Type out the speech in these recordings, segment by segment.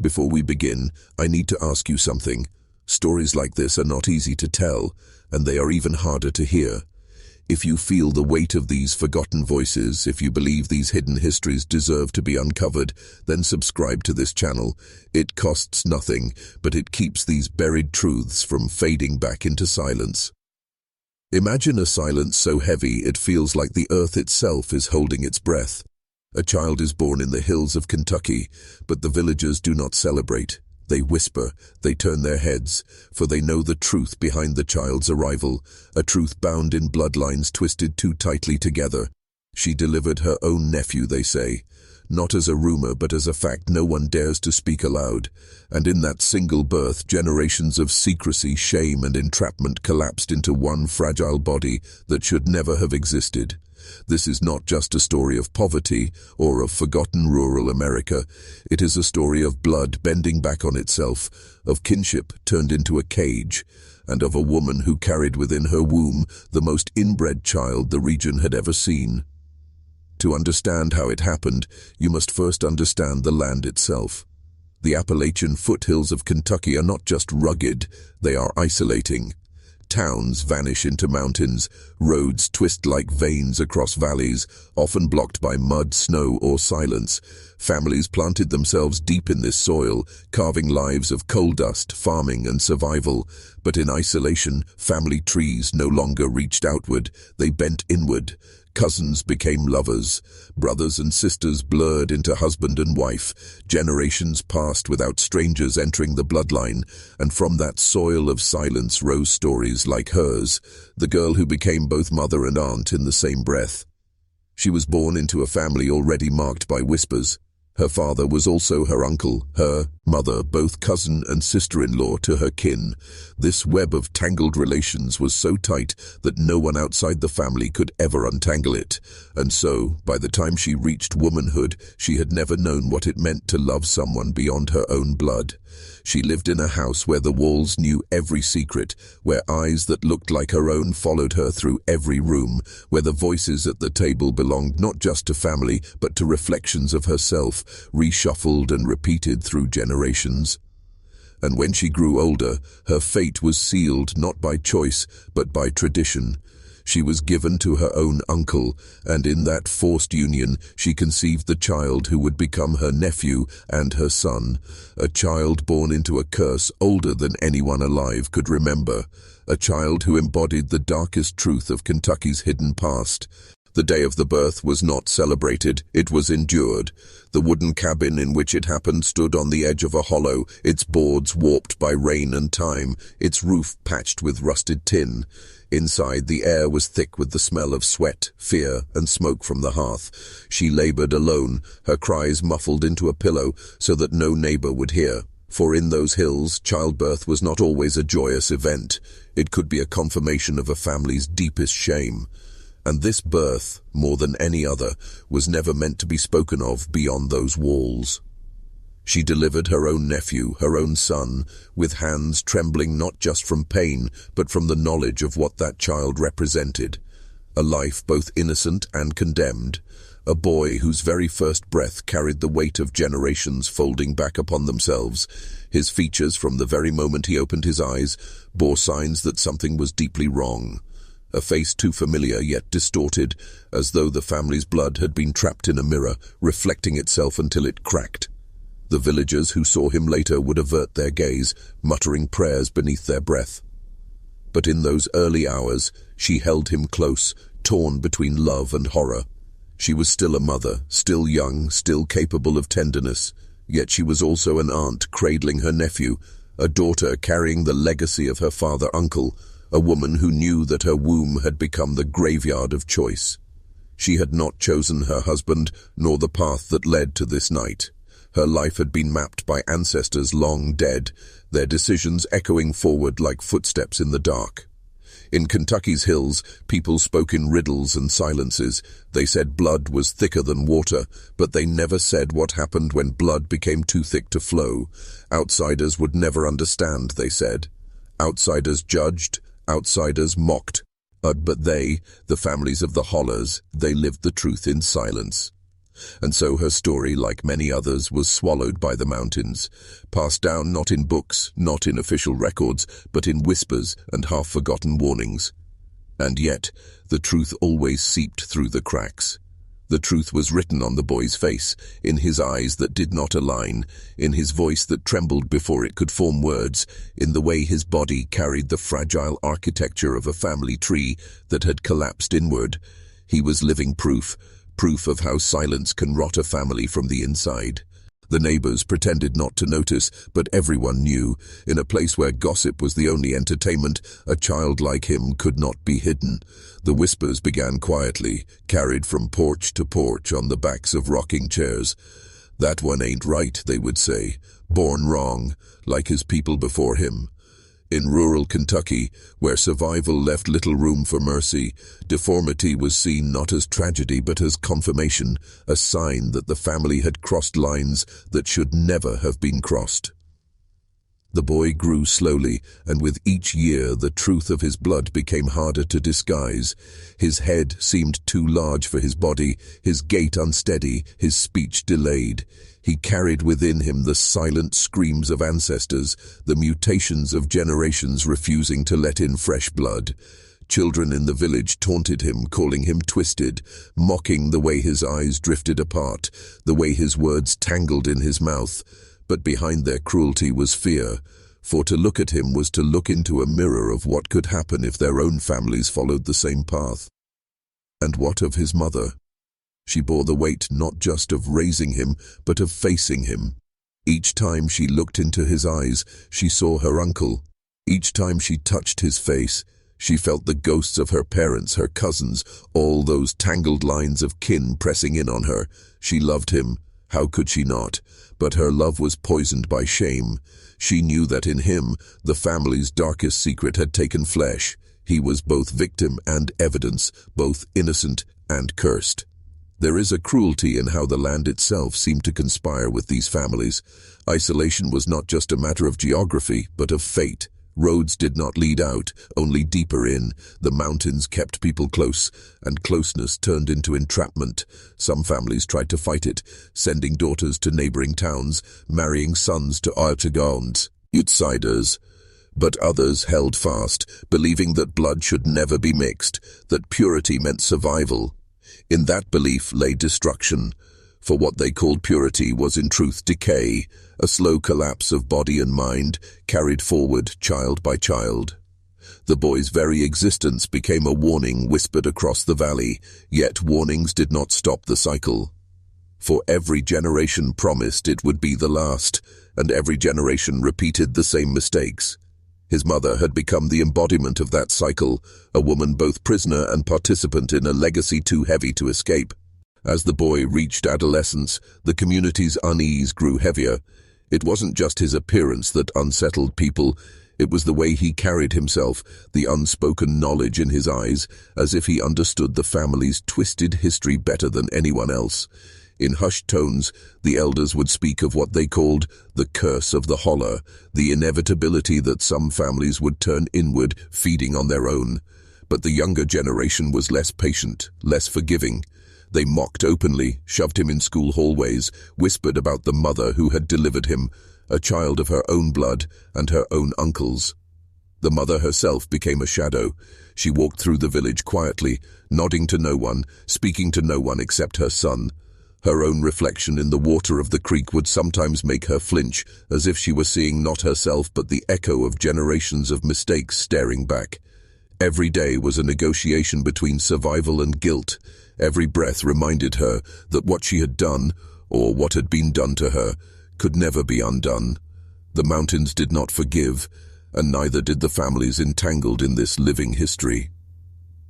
Before we begin, I need to ask you something. Stories like this are not easy to tell, and they are even harder to hear. If you feel the weight of these forgotten voices, if you believe these hidden histories deserve to be uncovered, then subscribe to this channel. It costs nothing, but it keeps these buried truths from fading back into silence. Imagine a silence so heavy it feels like the earth itself is holding its breath. A child is born in the hills of Kentucky, but the villagers do not celebrate. They whisper, they turn their heads, for they know the truth behind the child's arrival, a truth bound in bloodlines twisted too tightly together. She delivered her own nephew, they say, not as a rumor but as a fact no one dares to speak aloud. And in that single birth, generations of secrecy, shame, and entrapment collapsed into one fragile body that should never have existed. This is not just a story of poverty or of forgotten rural America. It is a story of blood bending back on itself, of kinship turned into a cage, and of a woman who carried within her womb the most inbred child the region had ever seen. To understand how it happened, you must first understand the land itself. The Appalachian foothills of Kentucky are not just rugged, they are isolating. Towns vanish into mountains, roads twist like veins across valleys, often blocked by mud, snow, or silence. Families planted themselves deep in this soil, carving lives of coal dust, farming, and survival. But in isolation, family trees no longer reached outward, they bent inward. Cousins became lovers, brothers and sisters blurred into husband and wife, generations passed without strangers entering the bloodline, and from that soil of silence rose stories like hers, the girl who became both mother and aunt in the same breath. She was born into a family already marked by whispers. Her father was also her uncle, her mother, both cousin and sister-in-law to her kin. This web of tangled relations was so tight that no one outside the family could ever untangle it. And so, by the time she reached womanhood, she had never known what it meant to love someone beyond her own blood. She lived in a house where the walls knew every secret, where eyes that looked like her own followed her through every room, where the voices at the table belonged not just to family, but to reflections of herself, reshuffled and repeated through generations. And when she grew older, her fate was sealed not by choice, but by tradition. She was given to her own uncle, and in that forced union she conceived the child who would become her nephew and her son, a child born into a curse older than anyone alive could remember, a child who embodied the darkest truth of Kentucky's hidden past. The day of the birth was not celebrated, it was endured. The wooden cabin in which it happened stood on the edge of a hollow, its boards warped by rain and time, its roof patched with rusted tin. Inside, the air was thick with the smell of sweat, fear, and smoke from the hearth. She labored alone, her cries muffled into a pillow so that no neighbor would hear. For in those hills, childbirth was not always a joyous event. It could be a confirmation of a family's deepest shame. And this birth, more than any other, was never meant to be spoken of beyond those walls. She delivered her own nephew, her own son, with hands trembling not just from pain, but from the knowledge of what that child represented. A life both innocent and condemned. A boy whose very first breath carried the weight of generations folding back upon themselves. His features, from the very moment he opened his eyes, bore signs that something was deeply wrong. A face too familiar yet distorted, as though the family's blood had been trapped in a mirror, reflecting itself until it cracked. The villagers who saw him later would avert their gaze, muttering prayers beneath their breath. But in those early hours, she held him close, torn between love and horror. She was still a mother, still young, still capable of tenderness, yet she was also an aunt cradling her nephew, a daughter carrying the legacy of her father-uncle, a woman who knew that her womb had become the graveyard of choice. She had not chosen her husband, nor the path that led to this night. Her life had been mapped by ancestors long dead, their decisions echoing forward like footsteps in the dark. In Kentucky's hills, people spoke in riddles and silences. They said blood was thicker than water, but they never said what happened when blood became too thick to flow. Outsiders would never understand, they said. Outsiders judged, outsiders mocked. But they, the families of the hollers, they lived the truth in silence. And so her story, like many others, was swallowed by the mountains, passed down not in books, not in official records, but in whispers and half-forgotten warnings. And yet, the truth always seeped through the cracks. The truth was written on the boy's face, in his eyes that did not align, in his voice that trembled before it could form words, in the way his body carried the fragile architecture of a family tree that had collapsed inward. He was living proof of how silence can rot a family from the inside. The neighbors pretended not to notice, but everyone knew. In a place where gossip was the only entertainment, a child like him could not be hidden. The whispers began quietly, carried from porch to porch on the backs of rocking chairs. "That one ain't right," they would say. "Born wrong, like his people before him." In rural Kentucky, where survival left little room for mercy, deformity was seen not as tragedy but as confirmation, a sign that the family had crossed lines that should never have been crossed. The boy grew slowly, and with each year the truth of his blood became harder to disguise. His head seemed too large for his body, his gait unsteady, his speech delayed. He carried within him the silent screams of ancestors, the mutations of generations refusing to let in fresh blood. Children in the village taunted him, calling him twisted, mocking the way his eyes drifted apart, the way his words tangled in his mouth. But behind their cruelty was fear, for to look at him was to look into a mirror of what could happen if their own families followed the same path. And what of his mother? She bore the weight not just of raising him, but of facing him. Each time she looked into his eyes, she saw her uncle. Each time she touched his face, she felt the ghosts of her parents, her cousins, all those tangled lines of kin pressing in on her. She loved him. How could she not? But her love was poisoned by shame. She knew that in him, the family's darkest secret had taken flesh. He was both victim and evidence, both innocent and cursed. There is a cruelty in how the land itself seemed to conspire with these families. Isolation was not just a matter of geography, but of fate. Roads did not lead out, only deeper in. The mountains kept people close, and closeness turned into entrapment. Some families tried to fight it, sending daughters to neighboring towns, marrying sons to outsiders. But others held fast, believing that blood should never be mixed, that purity meant survival. In that belief lay destruction, for what they called purity was in truth decay, a slow collapse of body and mind, carried forward child by child. The boy's very existence became a warning whispered across the valley, yet warnings did not stop the cycle. For every generation promised it would be the last, and every generation repeated the same mistakes. His mother had become the embodiment of that cycle, a woman both prisoner and participant in a legacy too heavy to escape. As the boy reached adolescence, the community's unease grew heavier. It wasn't just his appearance that unsettled people, it was the way he carried himself, the unspoken knowledge in his eyes, as if he understood the family's twisted history better than anyone else. In hushed tones, the elders would speak of what they called the curse of the holler, the inevitability that some families would turn inward, feeding on their own. But the younger generation was less patient, less forgiving. They mocked openly, shoved him in school hallways, whispered about the mother who had delivered him, a child of her own blood and her own uncles. The mother herself became a shadow. She walked through the village quietly, nodding to no one, speaking to no one except her son. Her own reflection in the water of the creek would sometimes make her flinch, as if she were seeing not herself but the echo of generations of mistakes staring back. Every day was a negotiation between survival and guilt. Every breath reminded her that what she had done, or what had been done to her, could never be undone. The mountains did not forgive, and neither did the families entangled in this living history.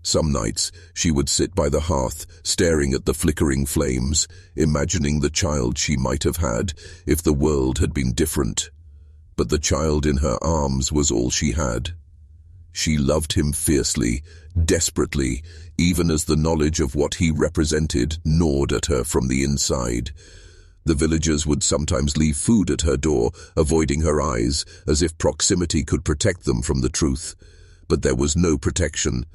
Some nights, she would sit by the hearth, staring at the flickering flames, imagining the child she might have had if the world had been different. But the child in her arms was all she had. She loved him fiercely, desperately, even as the knowledge of what he represented gnawed at her from the inside. The villagers would sometimes leave food at her door, avoiding her eyes, as if proximity could protect them from the truth. But there was no protection.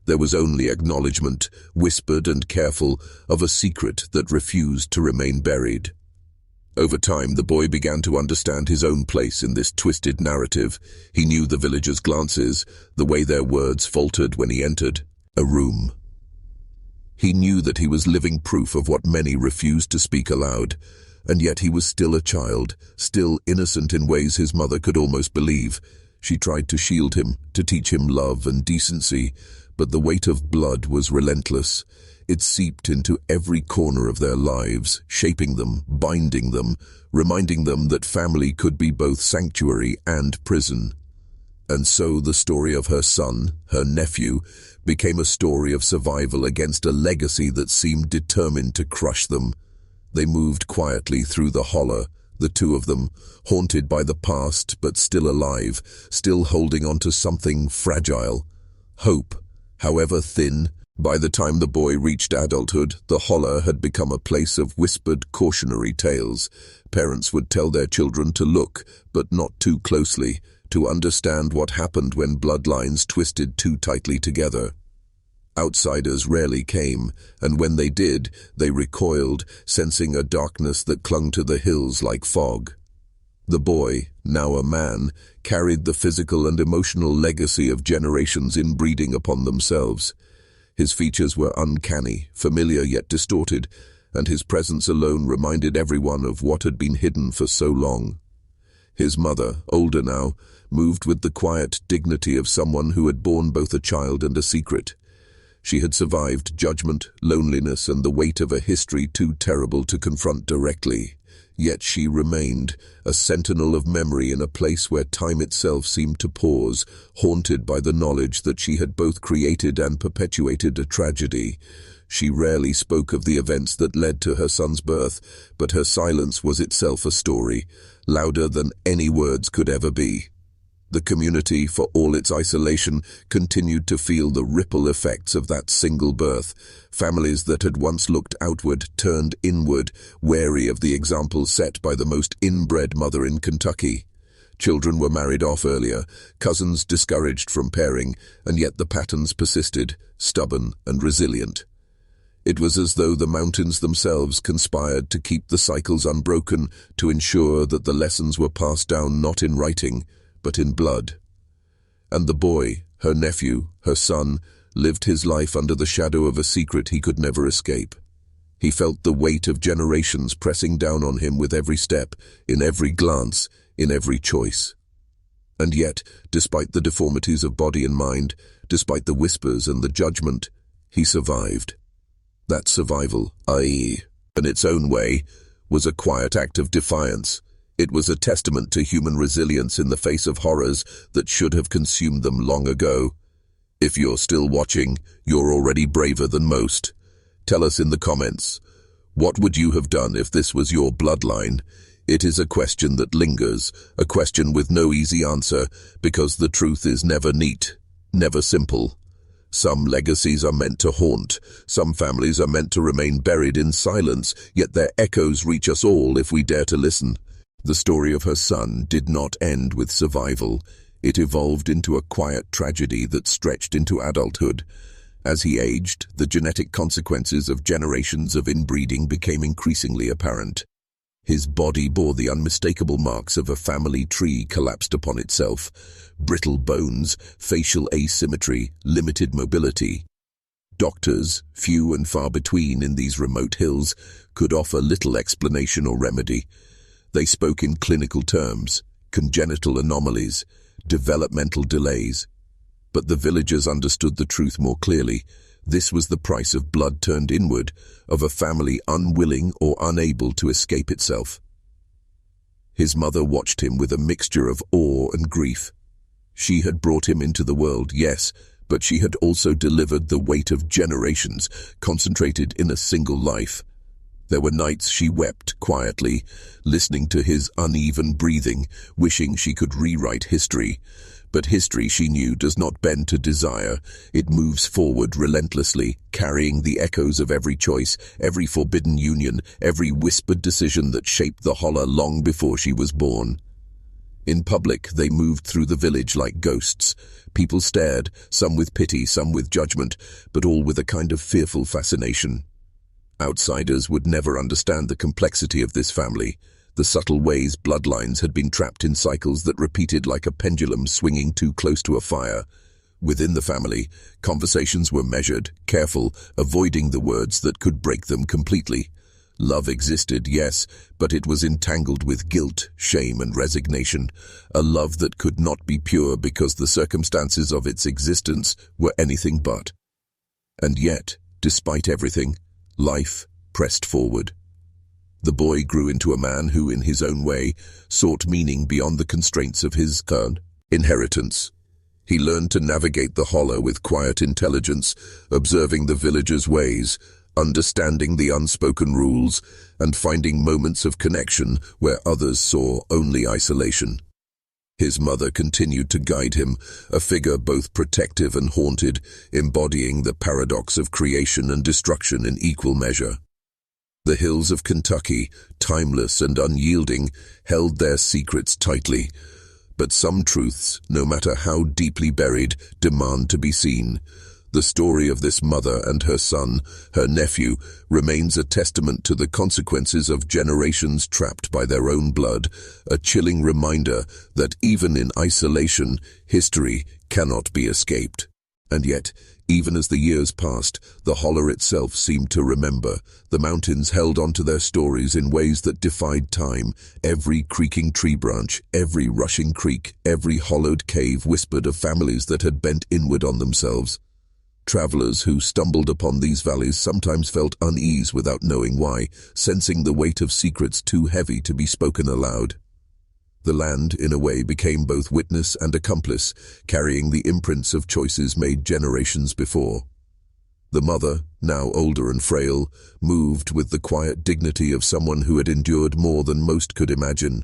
There was only acknowledgement, whispered and careful, of a secret that refused to remain buried. Over time, the boy began to understand his own place in this twisted narrative. He knew the villagers' glances, the way their words faltered when he entered a room. He knew that he was living proof of what many refused to speak aloud, and yet he was still a child, still innocent in ways his mother could almost believe. She tried to shield him, to teach him love and decency, but the weight of blood was relentless. It seeped into every corner of their lives, shaping them, binding them, reminding them that family could be both sanctuary and prison. And so the story of her son, her nephew, became a story of survival against a legacy that seemed determined to crush them. They moved quietly through the holler, the two of them, haunted by the past but still alive, still holding on to something fragile. Hope, however thin. By the time the boy reached adulthood, the holler had become a place of whispered cautionary tales. Parents would tell their children to look, but not too closely, to understand what happened when bloodlines twisted too tightly together. Outsiders rarely came, and when they did, they recoiled, sensing a darkness that clung to the hills like fog. The boy, now a man, carried the physical and emotional legacy of generations inbreeding upon themselves. His features were uncanny, familiar yet distorted, and his presence alone reminded everyone of what had been hidden for so long. His mother, older now, moved with the quiet dignity of someone who had borne both a child and a secret. She had survived judgment, loneliness, and the weight of a history too terrible to confront directly. Yet she remained, a sentinel of memory in a place where time itself seemed to pause, haunted by the knowledge that she had both created and perpetuated a tragedy. She rarely spoke of the events that led to her son's birth, but her silence was itself a story, louder than any words could ever be. The community, for all its isolation, continued to feel the ripple effects of that single birth. Families that had once looked outward turned inward, wary of the example set by the most inbred mother in Kentucky. Children were married off earlier, cousins discouraged from pairing, and yet the patterns persisted, stubborn and resilient. It was as though the mountains themselves conspired to keep the cycles unbroken, to ensure that the lessons were passed down not in writing, but in blood. And the boy, her nephew, her son, lived his life under the shadow of a secret he could never escape. He felt the weight of generations pressing down on him with every step, in every glance, in every choice. And yet, despite the deformities of body and mind, despite the whispers and the judgment, he survived. That survival, i.e., in its own way, was a quiet act of defiance. It was a testament to human resilience in the face of horrors that should have consumed them long ago. If you're still watching, you're already braver than most. Tell us in the comments, what would you have done if this was your bloodline? It is a question that lingers, a question with no easy answer, because the truth is never neat, never simple. Some legacies are meant to haunt, some families are meant to remain buried in silence, yet their echoes reach us all if we dare to listen. The story of her son did not end with survival. It evolved into a quiet tragedy that stretched into adulthood. As he aged, the genetic consequences of generations of inbreeding became increasingly apparent. His body bore the unmistakable marks of a family tree collapsed upon itself. Brittle bones, facial asymmetry, limited mobility. Doctors, few and far between in these remote hills, could offer little explanation or remedy. They spoke in clinical terms, congenital anomalies, developmental delays. But the villagers understood the truth more clearly. This was the price of blood turned inward, of a family unwilling or unable to escape itself. His mother watched him with a mixture of awe and grief. She had brought him into the world, yes, but she had also delivered the weight of generations, concentrated in a single life. There were nights she wept quietly, listening to his uneven breathing, wishing she could rewrite history. But history, she knew, does not bend to desire. It moves forward relentlessly, carrying the echoes of every choice, every forbidden union, every whispered decision that shaped the holler long before she was born. In public, they moved through the village like ghosts. People stared, some with pity, some with judgment, but all with a kind of fearful fascination. Outsiders would never understand the complexity of this family, the subtle ways bloodlines had been trapped in cycles that repeated like a pendulum swinging too close to a fire. Within the family, conversations were measured, careful, avoiding the words that could break them completely. Love existed, yes, but it was entangled with guilt, shame, and resignation, a love that could not be pure because the circumstances of its existence were anything but. And yet, despite everything, life pressed forward. The boy grew into a man who, in his own way, sought meaning beyond the constraints of his inheritance. He learned to navigate the holler with quiet intelligence, observing the villagers' ways, understanding the unspoken rules, and finding moments of connection where others saw only isolation. His mother continued to guide him, a figure both protective and haunted, embodying the paradox of creation and destruction in equal measure. The hills of Kentucky, timeless and unyielding, held their secrets tightly. But some truths, no matter how deeply buried, demand to be seen. The story of this mother and her son, her nephew, remains a testament to the consequences of generations trapped by their own blood, a chilling reminder that even in isolation, history cannot be escaped. And yet, even as the years passed, the holler itself seemed to remember. The mountains held onto their stories in ways that defied time. Every creaking tree branch, every rushing creek, every hollowed cave whispered of families that had bent inward on themselves. Travelers who stumbled upon these valleys sometimes felt unease without knowing why, sensing the weight of secrets too heavy to be spoken aloud. The land, in a way, became both witness and accomplice, carrying the imprints of choices made generations before. The mother, now older and frail, moved with the quiet dignity of someone who had endured more than most could imagine.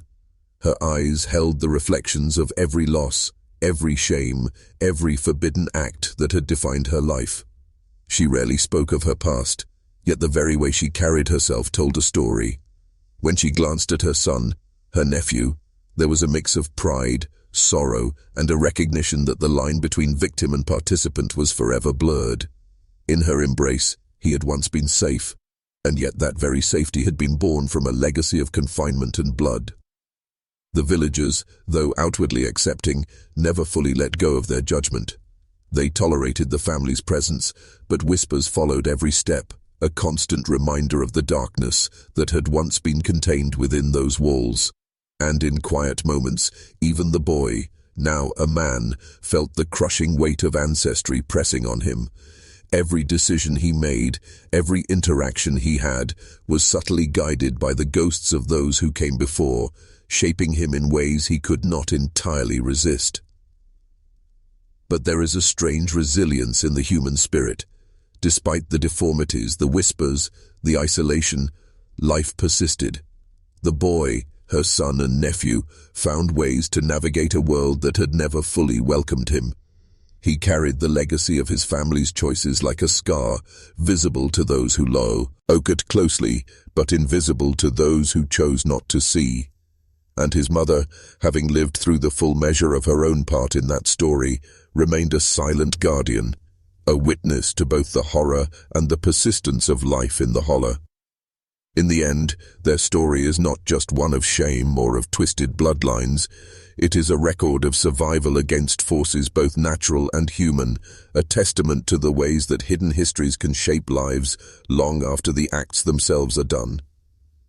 Her eyes held the reflections of every loss, every shame, every forbidden act that had defined her life. She rarely spoke of her past, yet the very way she carried herself told a story. When she glanced at her son, her nephew, there was a mix of pride, sorrow, and a recognition that the line between victim and participant was forever blurred. In her embrace, he had once been safe, and yet that very safety had been born from a legacy of confinement and blood. The villagers, though outwardly accepting, never fully let go of their judgment. They tolerated the family's presence, but whispers followed every step, a constant reminder of the darkness that had once been contained within those walls. And in quiet moments, even the boy, now a man, felt the crushing weight of ancestry pressing on him. Every decision he made, every interaction he had, was subtly guided by the ghosts of those who came before, shaping him in ways he could not entirely resist. But there is a strange resilience in the human spirit. Despite the deformities, the whispers, the isolation, life persisted. The boy, her son and nephew, found ways to navigate a world that had never fully welcomed him. He carried the legacy of his family's choices like a scar, visible to those who looked at closely, but invisible to those who chose not to see. And his mother, having lived through the full measure of her own part in that story, remained a silent guardian, a witness to both the horror and the persistence of life in the holler. In the end, their story is not just one of shame or of twisted bloodlines. It is a record of survival against forces both natural and human, a testament to the ways that hidden histories can shape lives long after the acts themselves are done.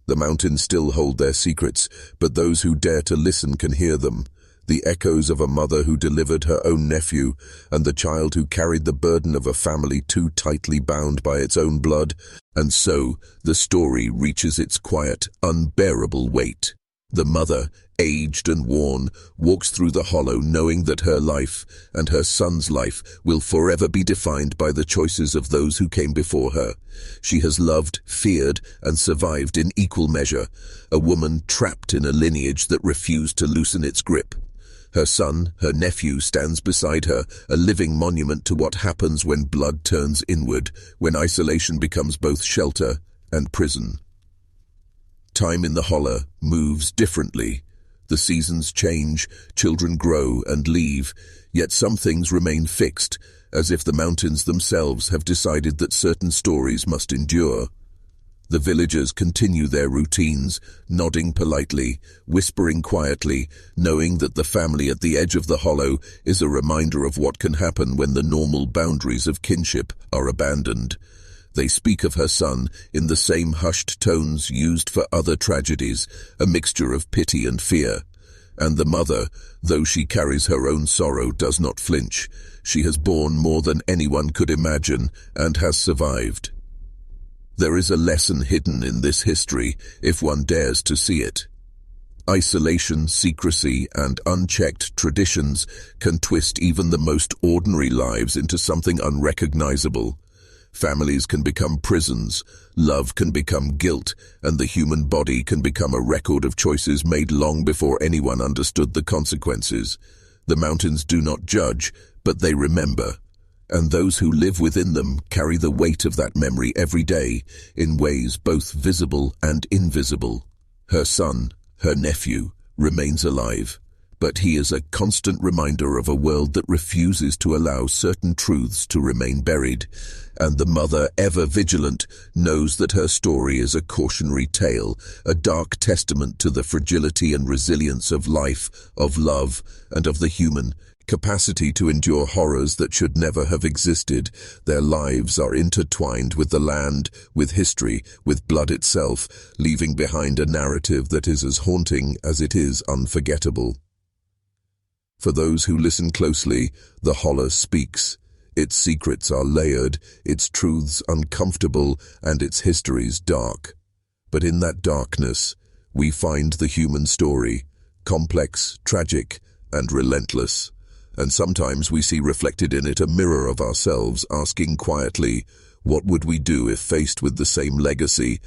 The mountains still hold their secrets, but those who dare to listen can hear them. The echoes of a mother who delivered her own nephew, and the child who carried the burden of a family too tightly bound by its own blood. And so, the story reaches its quiet, unbearable weight. The mother, aged and worn, walks through the hollow knowing that her life, and her son's life, will forever be defined by the choices of those who came before her. She has loved, feared, and survived in equal measure, a woman trapped in a lineage that refused to loosen its grip. Her son, her nephew, stands beside her, a living monument to what happens when blood turns inward, when isolation becomes both shelter and prison. Time in the holler moves differently. The seasons change, children grow and leave, yet some things remain fixed, as if the mountains themselves have decided that certain stories must endure. The villagers continue their routines, nodding politely, whispering quietly, knowing that the family at the edge of the hollow is a reminder of what can happen when the normal boundaries of kinship are abandoned. They speak of her son in the same hushed tones used for other tragedies, a mixture of pity and fear. And the mother, though she carries her own sorrow, does not flinch. She has borne more than anyone could imagine and has survived. There is a lesson hidden in this history, if one dares to see it. Isolation, secrecy, and unchecked traditions can twist even the most ordinary lives into something unrecognizable. Families can become prisons, love can become guilt, and the human body can become a record of choices made long before anyone understood the consequences. The mountains do not judge, but they remember. And those who live within them carry the weight of that memory every day, in ways both visible and invisible. Her son, her nephew, remains alive, but he is a constant reminder of a world that refuses to allow certain truths to remain buried, and the mother, ever vigilant, knows that her story is a cautionary tale, a dark testament to the fragility and resilience of life, of love, and of the human capacity to endure horrors that should never have existed. Their lives are intertwined with the land, with history, with blood itself, leaving behind a narrative that is as haunting as it is unforgettable. For those who listen closely, the holler speaks. Its secrets are layered, its truths uncomfortable, and its histories dark. But in that darkness, we find the human story, complex, tragic, and relentless. And sometimes we see reflected in it a mirror of ourselves, asking quietly, what would we do if faced with the same legacy?